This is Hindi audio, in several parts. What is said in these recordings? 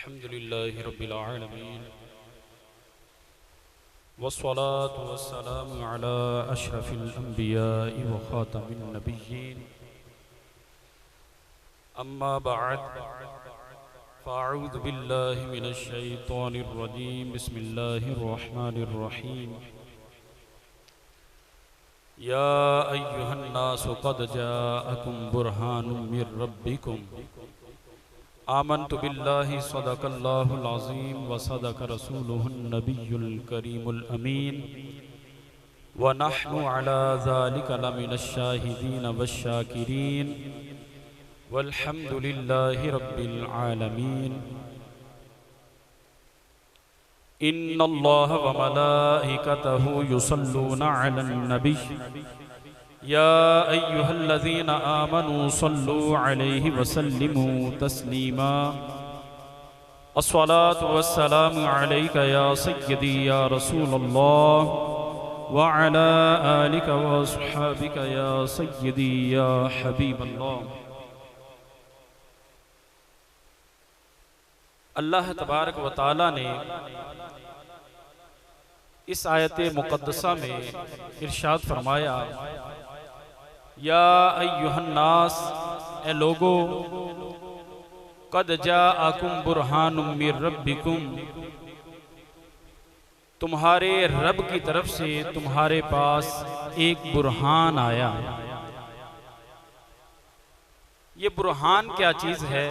अल्हम्दुलिल्लाहि रब्बिल आलमीन वस्सलातु वस्सलामु अला अशरफिल अंबियाइ व खातमिन नबिय्यीन अम्मा बअद फ़अऊज़ु बिल्लाहि मिनश शैतानिर रजीम बिस्मिल्लाहिर रहमानिर रहीम या अय्युहन नासु क़द जाअकुम बुरहानुम मिर रब्बिकुम आमन्तु बिल्लाहि सदक़ल्लाहुल अज़ीम व सदक़ रसूलुहुन नबियुल करीमुल अमीन व नहनु अला ज़ालिका लमिनश शाहिदीन वश्शाकिरीन वल्हम्दुलिल्लाहि रब्बिल आलमीन। इन्नल्लाह व मलाइकतहु युसल्लूना अलन नबी या अय्युहल्लज़ीना आमनू सल्लू अलैहि वसल्लिमू तस्लीमा। अस्सलातु वस्सलामु अलैका या सय्यदी या रसूलल्लाह व अला आलिका व अस्हाबिका या सय्यदी या हबीबल्लाह। अल्लाह तबारक व तआला ने इस आयत मुक़द्दसा में इरशाद फरमाया, या अय्युहन नास, ए लोगो, क़द जाअकुम बुरहानुम मिर रब्बिकुम, तुम्हारे रब की तरफ से तुम्हारे पास एक बुरहान आया। ये बुरहान क्या चीज़ है?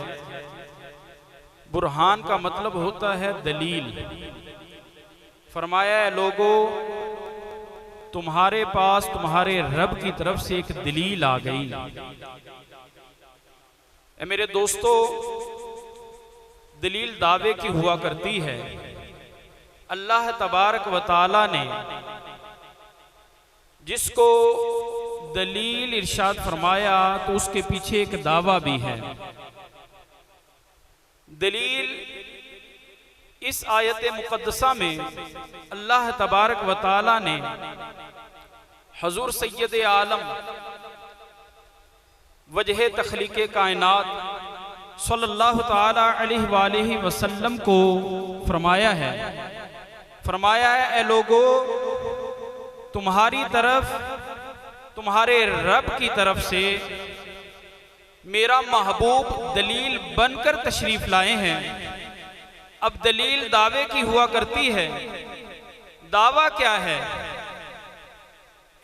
बुरहान का मतलब होता है दलील। फरमाया, लोगो, तुम्हारे पास तुम्हारे रब की तरफ से एक दलील आ गई। ए मेरे दोस्तों, दलील दावे की हुआ करती है। अल्लाह तबारक व तआला ने जिसको दलील इरशाद फरमाया तो उसके पीछे एक दावा भी है। दलील इस आयत मुक़द्दसा में अल्लाह तबारक व तआला ने हजूर सैयद आलम वजह तख्लीक़े कायनात सल्लल्लाहु तआला अलैहि वसल्लम को फरमाया है। ए लोगो, तुम्हारी तरफ, तुम्हारे रब की तरफ से मेरा महबूब दलील बनकर तशरीफ लाए हैं। अब दलील दावे की हुआ करती है। दावा क्या है?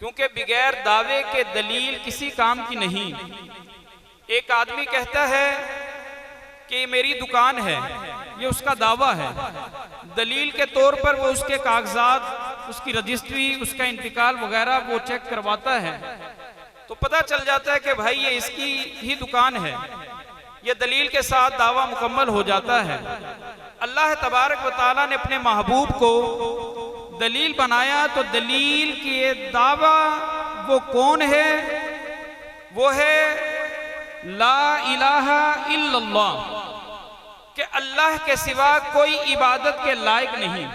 क्योंकि बगैर दावे के दलील किसी काम की नहीं। एक आदमी कहता है कि मेरी दुकान है, ये उसका दावा है। दलील के तौर पर वो उसके कागजात, उसकी रजिस्ट्री, उसका इंतकाल वगैरह वो चेक करवाता है, तो पता चल जाता है कि भाई ये इसकी ही दुकान है। ये दलील के साथ दावा मुकम्मल हो जाता है। अल्लाह तबारक व तआला ने अपने महबूब को दलील बनाया, तो दलील के दावा वो कौन है? वो है ला इलाहा इल्लल्लाह, कि अल्लाह के सिवा कोई इबादत के लायक नहीं।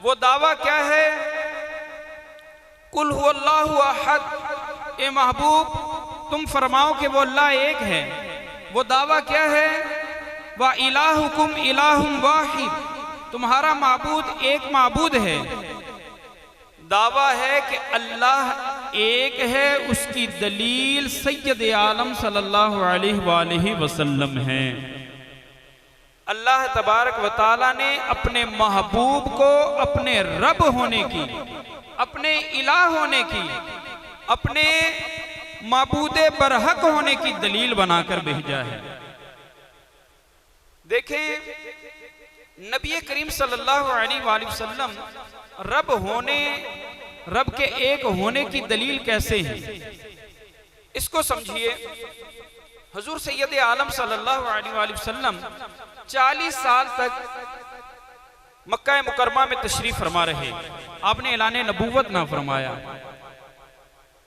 वो दावा क्या है? कुल हुवल्लाहु अहद। ए महबूब, तुम फरमाओ कि वो अल्लाह एक है। वो दावा क्या है? व इलाहुकुम इलाहुम वाहिद, तुम्हारा माबूद एक माबूद है। दावा है कि अल्लाह एक है, उसकी दलील सैयद आलम सल्लल्लाहु अलैहि वसल्लम है। अल्लाह तबारक व तआला ने अपने महबूब को अपने रब होने की, अपने इलाह होने की, अपने माबूदे बरहक होने की दलील बनाकर भेजा है। देखें, नबी करीम सल्लल्लाहु अलैहि वसल्लम रब होने, रब के एक होने की दलील कैसे है, इसको समझिए। हुजूर सैयद आलम सल्लल्लाहु अलैहि वसल्लम 40 साल तक मक्का मुकरमा में तशरीफ फरमा रहे। आपने ऐलान नबूवत ना फरमाया।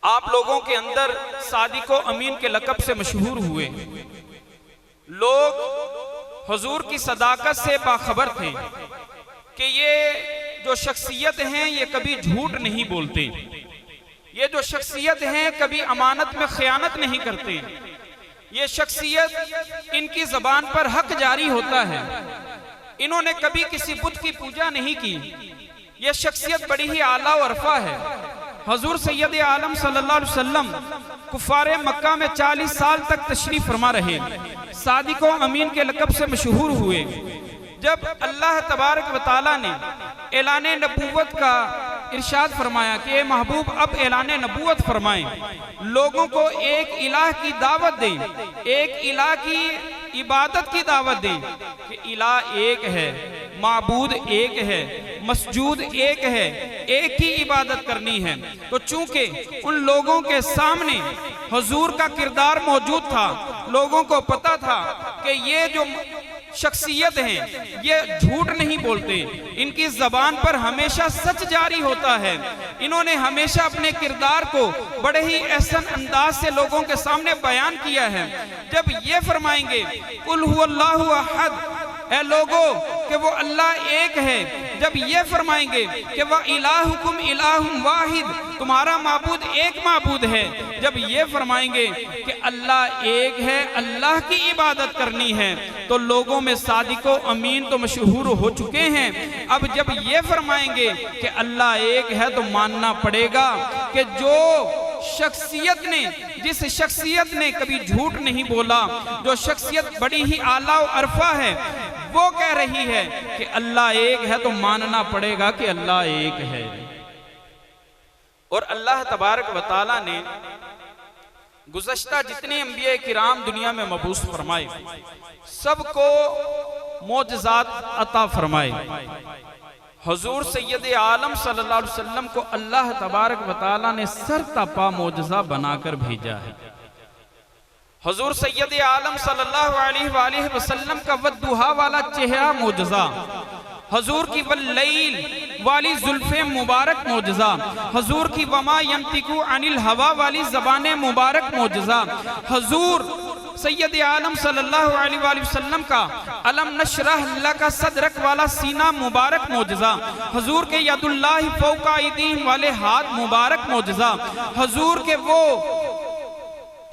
आप लोगों के अंदर सादिको अमीन के लक़ब से मशहूर हुए। लोग हुजूर की सदाकत से बाखबर थे कि ये जो शख्सियत हैं ये कभी झूठ नहीं बोलते, ये जो शख्सियत हैं कभी अमानत में खयानत नहीं करते, ये शख्सियत इनकी ज़बान पर हक जारी होता है। इन्होंने कभी किसी बुत की पूजा नहीं की। ये शख्सियत बड़ी ही आला और अरफा है। हजूर सैयद आलम सल्लल्लाहु अलैहि वसल्लम कुफारे मक्का में 40 साल तक तशरीफ फरमा रहे, सादिक व अमीन के लक़ब से मशहूर हुए। जब अल्लाह तबारक व तआला ने ऐलान नबूवत का इरशाद फरमाया कि ए महबूब अब ऐलान नबूवत फरमाएं, लोगों को एक इलाह की दावत दें, एक इलाह की इबादत की दावत दें कि इलाह एक है, माबूद एक है, मसजूद एक है, एक ही इबादत करनी है। तो चूंकि उन लोगों के सामने हुजूर का किरदार मौजूद था, लोगों को पता था कि ये जो शख्सियत हैं ये झूठ नहीं बोलते, इनकी जबान पर हमेशा सच जारी होता है। इन्होंने हमेशा अपने किरदार को बड़े ही एहसन अंदाज से लोगों के सामने बयान किया है। जब ये फरमाएंगे कुल हुवल्लाहु अहद, ऐ लोगों कि वो अल्लाह एक है, जब ये फरमाएंगे कि वह इलाहुकुम इलाहुम वाहिद, तुम्हारा माबूद एक माबूद है, जब ये फरमाएंगे कि अल्लाह एक है, अल्लाह की इबादत करनी है, तो लोगों में सादिको अमीन तो मशहूर हो चुके हैं। अब जब ये फरमाएंगे कि अल्लाह एक है तो मानना पड़ेगा कि जो शख्सियत ने, जिस शख्सियत ने कभी झूठ नहीं बोला, जो शख्सियत बड़ी ही आला और अरफा है, वो कह रही है कि अल्लाह एक है तो मानना पड़ेगा कि अल्लाह एक है। और अल्लाह तबारक व तआला ने गुज़श्ता जितने अंबिया किराम दुनिया में मबूस फरमाए, सबको मोजज़ात अता फरमाए। हुजूर सैयद आलम सल्लल्लाहु अलैहि वसल्लम को अल्लाह तबारक व तआला ने सरतपा मोजज़ा बनाकर भेजा है। हुजूर सैयद आलम सल्लल्लाहु अलैहि वसल्लम का वद्दुहा वाला चेहरा मोजज़ा, हुजूर की वल्लैल वाली जुल्फ़े मुबारक मोजज़ा, हुजूर की वमा यंतिकु अनिल हवा वाली ज़बान मुबारक मोजज़ा, हुजूर सैयद आलम सल्लल्लाहु अलैहि वसल्लम का अलम नशरह लका सदरक वाला सीना मुबारक मोजज़ा, हुजूर के यदुल्लाहि फौका अयदीहिम वाले हाथ मुबारक मोजज़ा, हुजूर के वो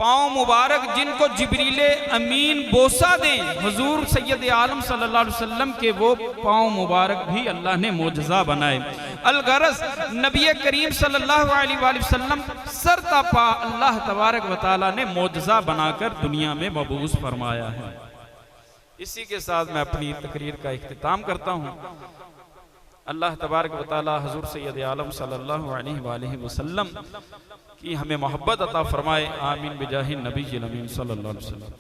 पाँव मुबारक जिनको जिब्रील अमीन बोसा दें, हुजूर सैयद आलम सल्लल्लाहु अलैहि वसल्लम के वो पाँव मुबारक भी अल्लाह ने मोजज़ा बनाए। अलगरज नबी करीम सल्लल्लाहु अलैहि वसल्लम सरतपा अल्लाह तबारक व तआला ने मोजज़ा बनाकर दुनिया में मबूस फरमाया है। इसी के साथ मैं अपनी तकरीर का इख्तिताम करता हूँ। अल्लाह तबारक व तआला हुजूर सैयद आलम सल्लल्लाहु अलैहि वसल्लम की हमें मोहब्बत अता फरमाए। आमीन बिजाहि नबी अमीन सल्लल्लाहु अलैहि वसल्लम।